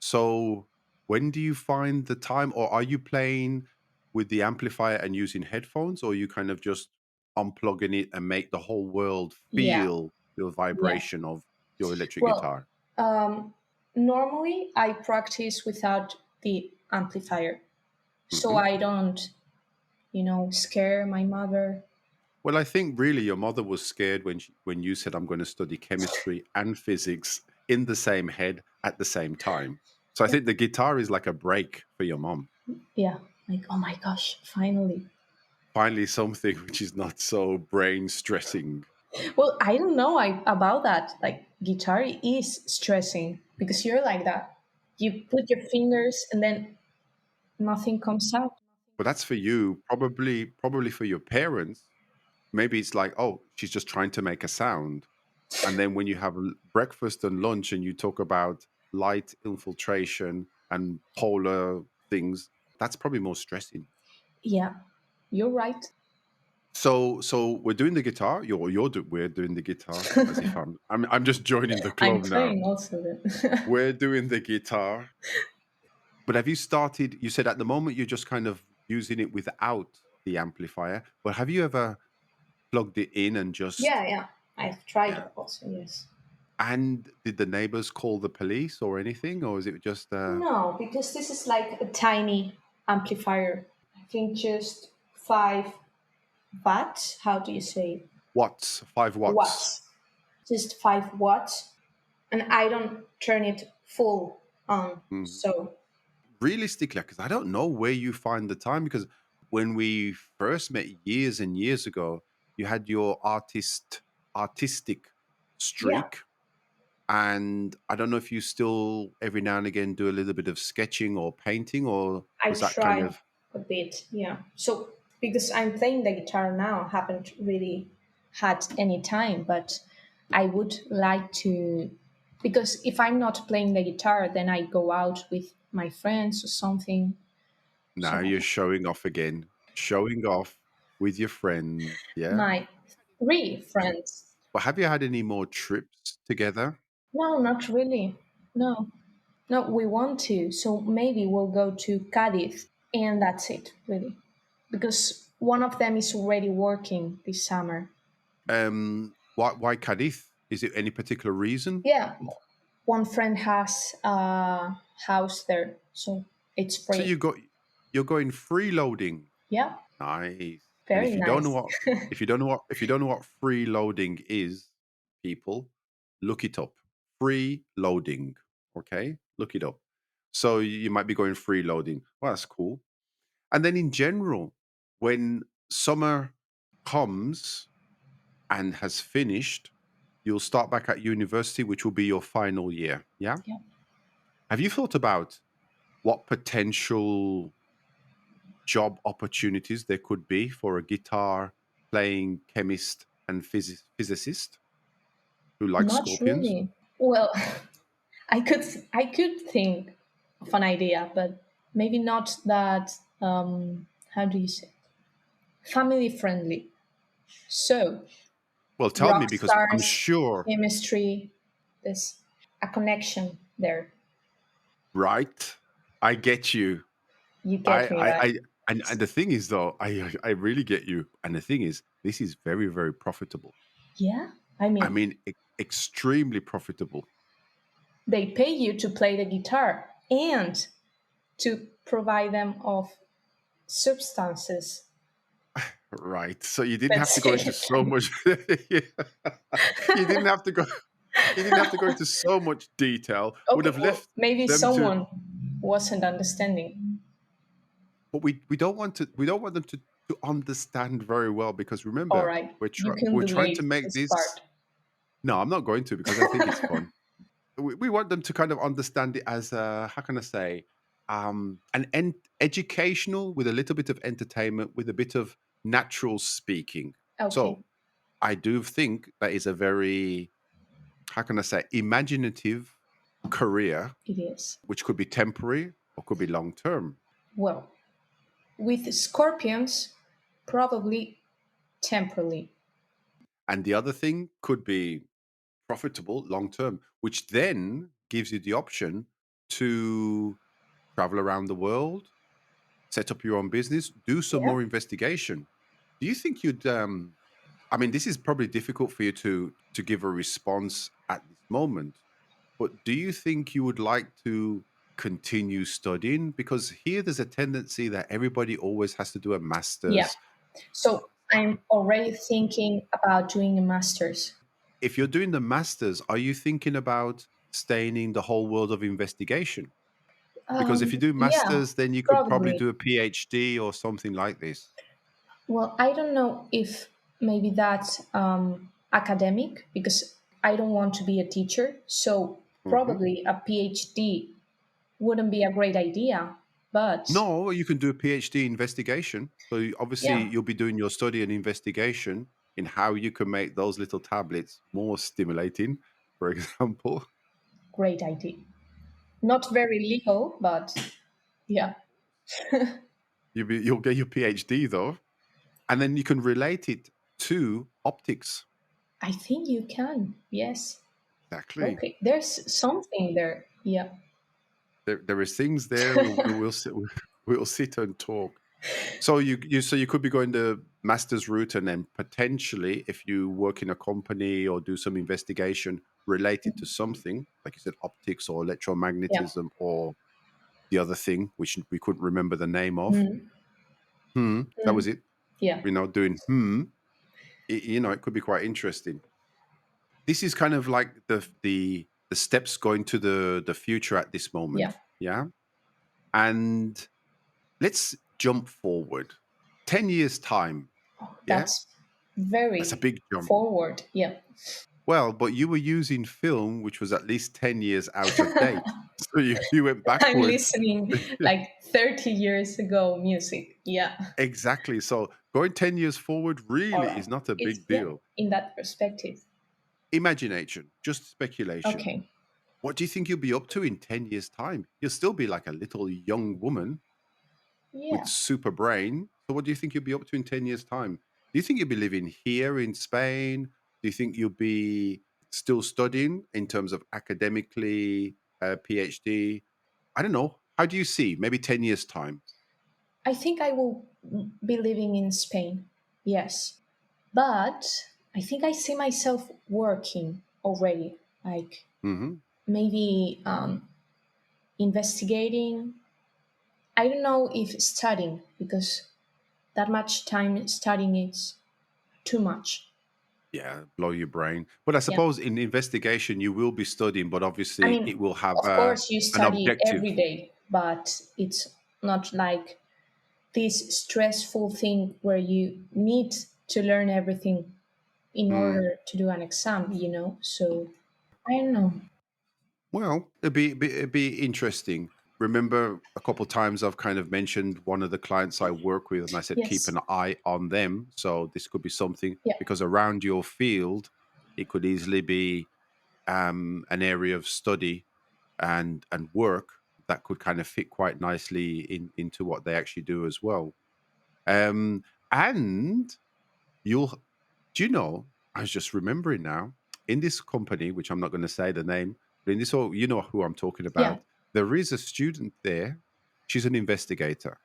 B: So when do you find the time, or are you playing with the amplifier and using headphones, or you kind of just unplugging it and make the whole world
A: Yeah.
B: feel the
A: Yeah.
B: vibration of your electric
A: Well,
B: guitar?
A: um, normally I practice without the amplifier, so
B: Hmm.
A: I don't, scare my mother.
B: Well, I think really your mother was scared when you said I'm going to study chemistry and physics in the same head at the same time. So I think the guitar is like a break for your mom.
A: Yeah, like, oh my gosh, finally.
B: Finally, something which is not so brain stressing.
A: Well, I don't know about that. Like, guitar is stressing because you're like that. You put your fingers and then nothing comes out.
B: But that's for you, probably for your parents. Maybe it's like, oh, she's just trying to make a sound. And then when you have breakfast and lunch and you talk about light infiltration and polar things, that's probably more stressing.
A: Yeah, you're right.
B: So we're doing the guitar. We're doing the guitar as if I'm just joining the
A: I'm
B: club now.
A: playing also then.
B: We're doing the guitar. But have you started? You said at the moment you're just kind of using it without the amplifier. But have you ever plugged it in and just
A: Yeah, yeah. I've tried
B: yeah?
A: also, yes.
B: And did the neighbors call the police or anything, or is it just
A: No, because this is like a tiny amplifier. I think just 5 watts. How do you say
B: watts? 5 watts.
A: watts? Just 5 watts. And I don't turn it full on.
B: Mhm.
A: So,
B: Realistically, because I don't know where you find the time. Because when we first met years and years ago, you had your artistic
A: yeah,
B: streak, and I don't know if you still every now and again do a little bit of sketching or painting, or
A: I
B: was that kind
A: try
B: of
A: a bit. Yeah. So, because I'm playing the guitar now. Haven't really had any time, but I would like to. Because if I'm not playing the guitar, then I go out with my friends or something.
B: Now
A: So
B: you're showing off again, showing off with your friends. Yeah.
A: my three friends.
B: But have you had any more trips together?
A: No, not really. No, no, we want to. So maybe we'll go to Cadiz, and that's it, really. Because one of them is already working this summer.
B: Why Cadiz? Is it any particular reason?
A: Yeah, one friend has a house there, so it's
B: So
A: free.
B: you're going freeloading.
A: Yeah,
B: Nice. And
A: very nice.
B: if you don't know what freeloading is, people, look it up. Freeloading. Okay? Look it up. So you might be going freeloading. Well, that's cool. And then in general, when summer comes and has finished, you'll start back at university, which will be your final year. Yeah.
A: Yeah,
B: Have you thought about what potential job opportunities there could be for a guitar playing chemist and physicist who likes
A: not
B: scorpions?
A: really. Well, I could think of an idea, but maybe not that. How do you say? Family friendly. So
B: Well, tell me
A: rock
B: because I'm
A: stars,
B: sure,
A: chemistry. There's a connection there.
B: right? I get you.
A: You get me right.
B: I and the thing is though, I really get you. And the thing is, this is very, very profitable.
A: Yeah, I
B: I
A: mean,
B: mean, extremely profitable.
A: they pay you to play the guitar and to provide them of substances.
B: Right. So you didn't have
A: Let's
B: to go
A: say
B: into
A: it
B: so
A: like
B: much. You didn't have to go. You didn't have to go into so much detail.
A: that.
B: Would
A: Okay,
B: have
A: well,
B: left
A: maybe
B: them to.
A: someone wasn't understanding.
B: But we don't want to. We don't want them to understand very well because
A: All
B: remember
A: right,
B: we're
A: you can
B: we're trying
A: delete
B: to make
A: this
B: this.
A: part.
B: No, I'm not going to because I think it's fun. We want them to kind of understand it as how can I say an educational with a little bit of entertainment with a bit of natural speaking.
A: Okay,
B: So I do think that is a very, how can I say, imaginative career,
A: it is.
B: which could be temporary or could be long term.
A: Well, with scorpions, probably temporarily.
B: And the other thing could be profitable long term, which then gives you the option to travel around the world, set up your own business, do some
A: Yeah.
B: more investigation. Do you think you'd? I mean, this is probably difficult for you to give a response at this moment. But do you think you would like to continue studying? Because here there's a tendency that everybody always has to do a
A: Yeah.
B: master's.
A: So I'm already thinking about doing a master's.
B: If you're doing the master's, are you thinking about staying in the whole world of investigation? Because if you do
A: Yeah,
B: masters, then you could probably
A: probably.
B: do a PhD or something like this.
A: Well, I don't know if maybe that's academic because I don't want to be a teacher. So
B: Hmm.
A: probably a PhD wouldn't be a great idea. But
B: No, you can do a PhD investigation. So obviously
A: yeah,
B: you'll be doing your study and investigation in how you can make those little tablets more stimulating, for example.
A: great idea. Not very legal, but yeah,
B: You'll get your PhD though, and then you can relate it to optics.
A: I think you can. Yes.
B: Exactly.
A: Okay. There's something there. Yeah.
B: There is things there. We'll sit, we'll sit and talk. So you could be going the master's route, and then potentially, if you work in a company or do some investigation related to something, like you said, optics or
A: Yeah.
B: electromagnetism or the other thing, which we couldn't remember the name of.
A: Mm,
B: That was
A: mm,
B: it.
A: yeah.
B: Doing it could be quite interesting. This is kind of like the steps going to the future at this
A: Yeah.
B: moment. Yeah. And let's jump forward 10 years time. Yeah.
A: That's
B: That's a
A: very
B: big jump.
A: forward. Yeah.
B: Well, but you were using film which was at least 10 years out of date. So you went
A: I'm
B: backwards.
A: listening like 30 years ago music. Yeah.
B: Exactly. So going 10 years forward
A: All
B: really
A: right.
B: is not a
A: It's,
B: big
A: yeah,
B: deal.
A: in that perspective.
B: Imagination, just speculation.
A: Okay.
B: What do you think you'll be up to in 10 years' time? You'll still be like a little young woman with
A: Yeah.
B: super brain. So what do you think you'll be up to in 10 years' time? Do you think you'll be living here in Spain? Do you think you'll be still studying in terms of academically, PhD? I don't know. How do you see maybe 10 years' time?
A: I think I will be living in Spain. Yes. But I think I see myself working already. Like
B: Hmm.
A: maybe investigating. I don't know if studying, because that much time studying is too much.
B: Yeah, blow your brain. But I
A: Yeah.
B: suppose in investigation, you will be studying, but
A: I
B: obviously it
A: mean,
B: will have
A: of course, you
B: an
A: study
B: objective.
A: every day, but it's not like this stressful thing where you need to learn everything in
B: Mm.
A: order to do an exam, you know? So I don't know.
B: Well, it'd be interesting. Remember, a couple of times I've kind of mentioned one of the clients I work with, and I said keep
A: Yes.
B: an eye on them. So this could be something
A: Yeah.
B: because around your field, it could easily be an area of study and work that could kind of fit quite nicely into what they actually do as well. Um, and you'll do you know, I was just remembering now, in this company, which I'm not going to say the name, but in this whole, you know who I'm talking
A: Yeah.
B: about, there is a student there. She's an investigator.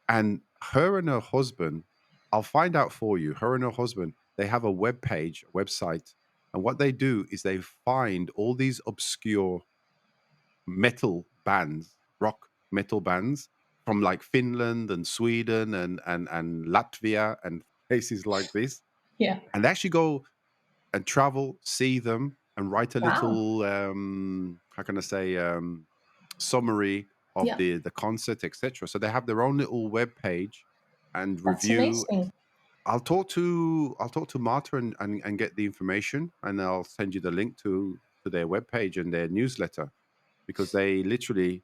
B: And her and her husband, I'll find out for you, her and her husband, they have a web page, a website. And what they do is they find all these obscure metal bands, rock metal bands from like Finland and Sweden and Latvia and places like this.
A: Yeah.
B: And they actually go and travel, see them, and write a
A: Wow.
B: little how can I say summary of
A: Yeah.
B: the concert, etc. So they have their own little web page and
A: That's
B: review.
A: amazing.
B: I'll talk to Marta and get the information, and I'll send you the link to their web page and their newsletter because they literally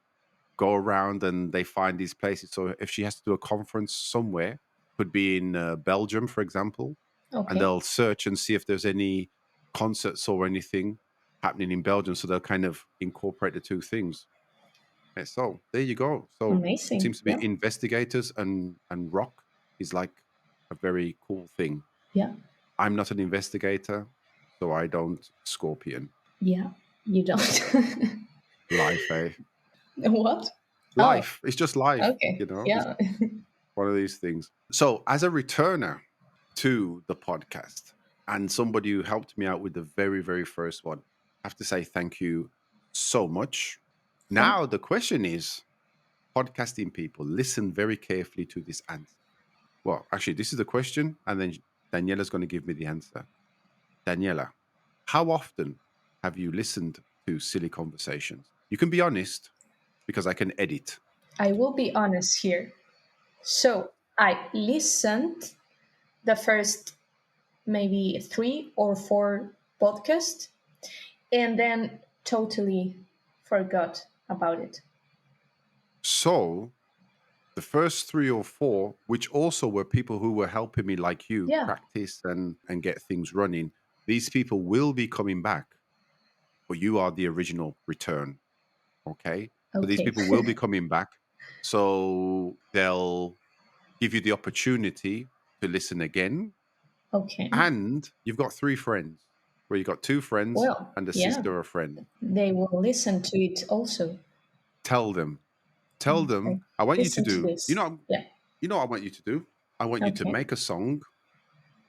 B: go around and they find these places. So if she has to do a conference somewhere, could be in Belgium, for example, and
A: Okay.
B: they'll search and see if there's any concerts or anything happening in Belgium. So they'll kind of incorporate the two things. And so there you go. So
A: Amazing.
B: seems to
A: Yeah.
B: be investigators and rock is like a very cool thing.
A: Yeah.
B: I'm not an investigator, so I don't scorpion.
A: Yeah. You don't.
B: Life, eh?
A: What? Oh,
B: Life. It's just life,
A: okay.
B: you know? It's
A: Yeah.
B: one of these things. So, as a returner to the podcast and somebody who helped me out with the very, very first one, I have to say thank you so much.
A: Thank
B: Now, the question is podcasting people, listen very carefully to this answer. Well, actually, this is the question, and then Daniela's going to give me the answer. Daniela, how often have you listened to silly conversations? You can be honest because I can edit.
A: I will be honest here. So I listened the first maybe 3 or 4 podcasts and then totally forgot about it.
B: So, the first three or four, which also were people who were helping me, like you,
A: Yeah.
B: practice and get things running, these people will be coming back, but you are the original return. Okay. But these
A: Okay.
B: people will be coming back. So they'll give you the opportunity to listen again.
A: Okay.
B: And you've got 3 friends, where you've got 2 friends
A: Well,
B: and a
A: yeah.
B: sister or a friend.
A: They will listen to it also.
B: Tell them, tell
A: Okay.
B: them, I want you to
A: Listen to
B: do,
A: this. Yeah.
B: what I want you to do. I want you to
A: Okay.
B: make a song.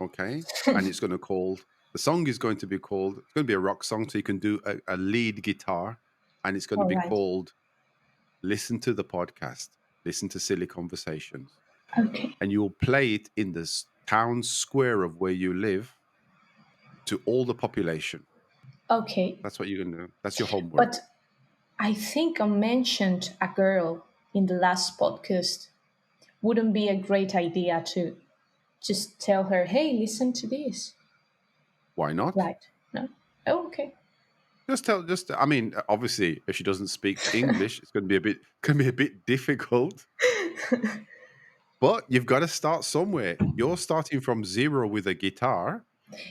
B: Okay. And it's going to called, the song is going to be called, it's going to be a rock song. So you can do a lead guitar and it's going to
A: All
B: be
A: right.
B: called Listen to the Podcast, Listen to Silly Conversations.
A: Okay.
B: And you will play it in the town square of where you live to all the population.
A: Okay.
B: That's what you're going to do. That's your homework.
A: But I think I mentioned a girl in the last podcast. Wouldn't be a great idea to just tell her, hey, listen to this.
B: Why not?
A: Right. No? Oh, okay.
B: I mean, obviously, if she doesn't speak English, it's going to be a bit difficult. But you've got to start somewhere. You're starting from zero with a guitar.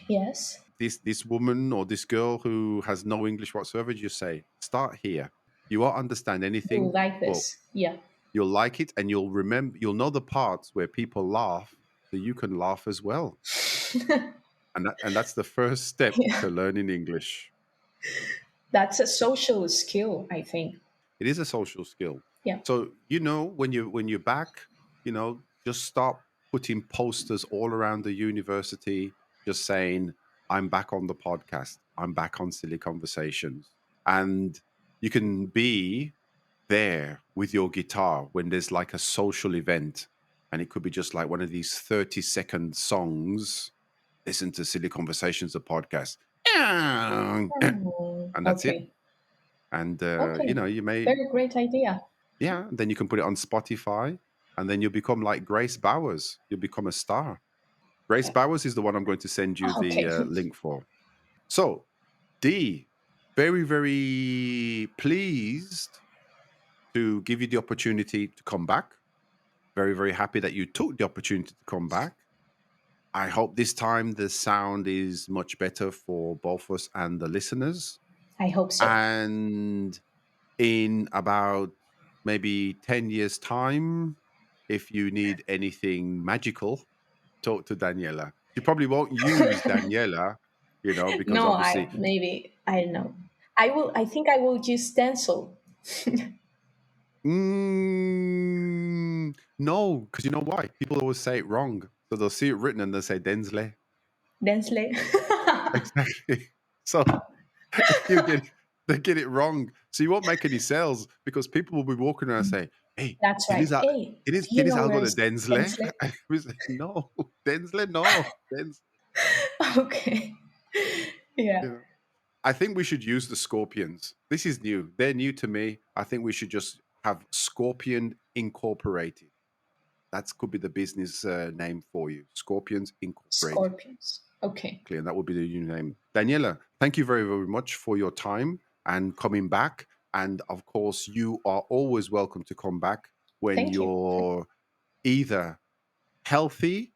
A: Yes.
B: This woman or this girl who has no English whatsoever, you say, start here. You won't understand
A: You
B: anything,
A: like
B: but
A: this? Yeah.
B: you'll like it, and you'll know the parts where people laugh, so you can laugh as well. And that's the first step
A: Yeah.
B: to learning English.
A: That's a social skill, I think.
B: It is a social skill.
A: Yeah.
B: So when you're back, just start putting posters all around the university, just saying, "I'm back on the podcast. I'm back on Silly Conversations," and you can be there with your guitar when there's like a social event, and it could be just like one of these 30-second songs. Listen to Silly Conversations, the podcast, and that's it.
A: Okay.
B: And
A: Okay.
B: you may,
A: Very great idea.
B: yeah, then you can put it on Spotify, and then you'll become like Grace Bowers. You'll become a star. Grace Bowers is the one I'm going to send you the
A: Okay.
B: link for. So, D, very, very pleased to give you the opportunity to come back. Very, very happy that you took the opportunity to come back. I hope this time the sound is much better for both us and the listeners.
A: I hope so.
B: And in about maybe 10 years' time, if you need anything magical, talk to Daniela. You probably won't use Daniela, because
A: No, I
B: obviously,
A: maybe I don't know. I will. I think I will use stencil.
B: no, because you know why? People always say it wrong. So they'll see it written and they'll say Densley.
A: Densley.
B: Exactly. So you they get it wrong. So you won't make any sales because people will be walking around and say, "Hey,
A: That's right. Hey, do you
B: tienes
A: know
B: algo
A: where
B: de
A: is
B: Densley?"
A: Densley?
B: We say, no, Densley, no.
A: Okay. Yeah.
B: You know. I think we should use the Scorpions. This is new. They're new to me. I think we should just have Scorpion Incorporated. That could be the business name for you. Scorpions Incorporated.
A: Scorpions. Okay.
B: And that would be the new name. Daniela, thank you very, very much for your time and coming back. And of course, you are always welcome to come back when
A: Thank you.
B: you're either healthy,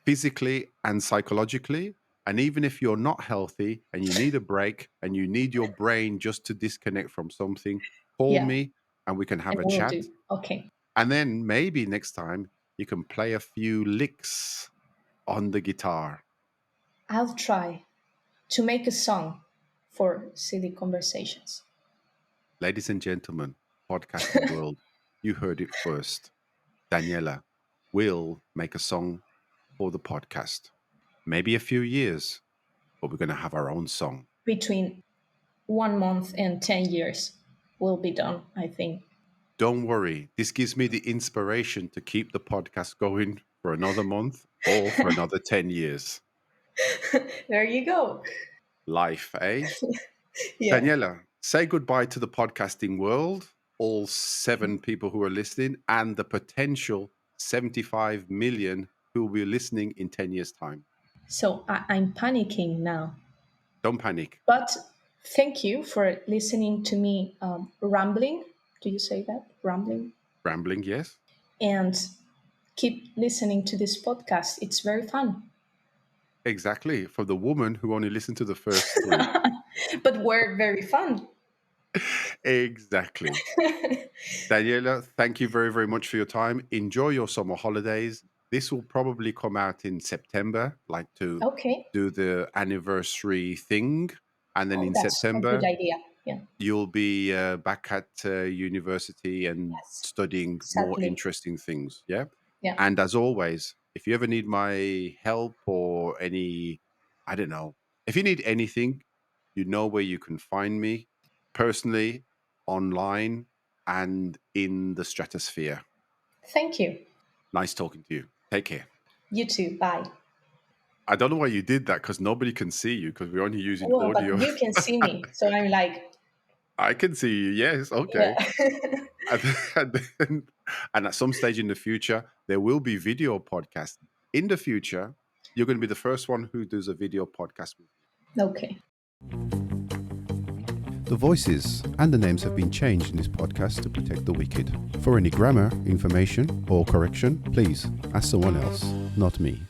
B: physically and psychologically. And even if you're not healthy and you need a break and you need your brain just to disconnect from something, call
A: Yeah,
B: me and we can
A: I
B: have a
A: will
B: chat.
A: do. Okay.
B: And then maybe next time you can play a few licks on the guitar.
A: I'll try to make a song for Silly Conversations.
B: Ladies and gentlemen, podcasting world, you heard it first. Daniela will make a song for the podcast. Maybe a few years, but we're going to have our own song.
A: Between 1 month and 10 years will be done, I think.
B: Don't worry. This gives me the inspiration to keep the podcast going for another month or for another 10 years.
A: There you go.
B: Life, eh?
A: Yeah.
B: Daniela, say goodbye to the podcasting world, all 7 people who are listening, and the potential 75 million who will be listening in 10 years' time.
A: So I'm panicking now.
B: Don't panic.
A: But thank you for listening to me rambling. Do you say that? Rambling?
B: Rambling, yes?
A: And keep listening to this podcast. It's very fun.
B: Exactly. For the woman who only listened to the first 3.
A: But we're very fun.
B: Exactly. Daniela, thank you very, very much for your time. Enjoy your summer holidays. This will probably come out in September, like to
A: Okay.
B: do the anniversary thing. And then
A: Oh,
B: in
A: that's a good
B: September,
A: idea. Yeah.
B: you'll be back at university and
A: Yes.
B: studying more
A: Sadly.
B: interesting things. Yeah.
A: Yeah.
B: And as always, if you ever need my help or any, I don't know, if you need anything, you know where you can find me personally, online, and in the stratosphere.
A: Thank you.
B: Nice talking to you. Take care.
A: You too. Bye.
B: I don't know why you did that because nobody can see you because we're only using
A: Well,
B: audio.
A: but you can see me. So I'm like,
B: I can see you. Yes. Okay.
A: yeah.
B: And, and at some stage in the future, there will be video podcasts. In the future, you're going to be the first one who does a video podcast with me.
A: Okay.
C: The voices and the names have been changed in this podcast to protect the wicked. For any grammar, information, or correction, please ask someone else, not me.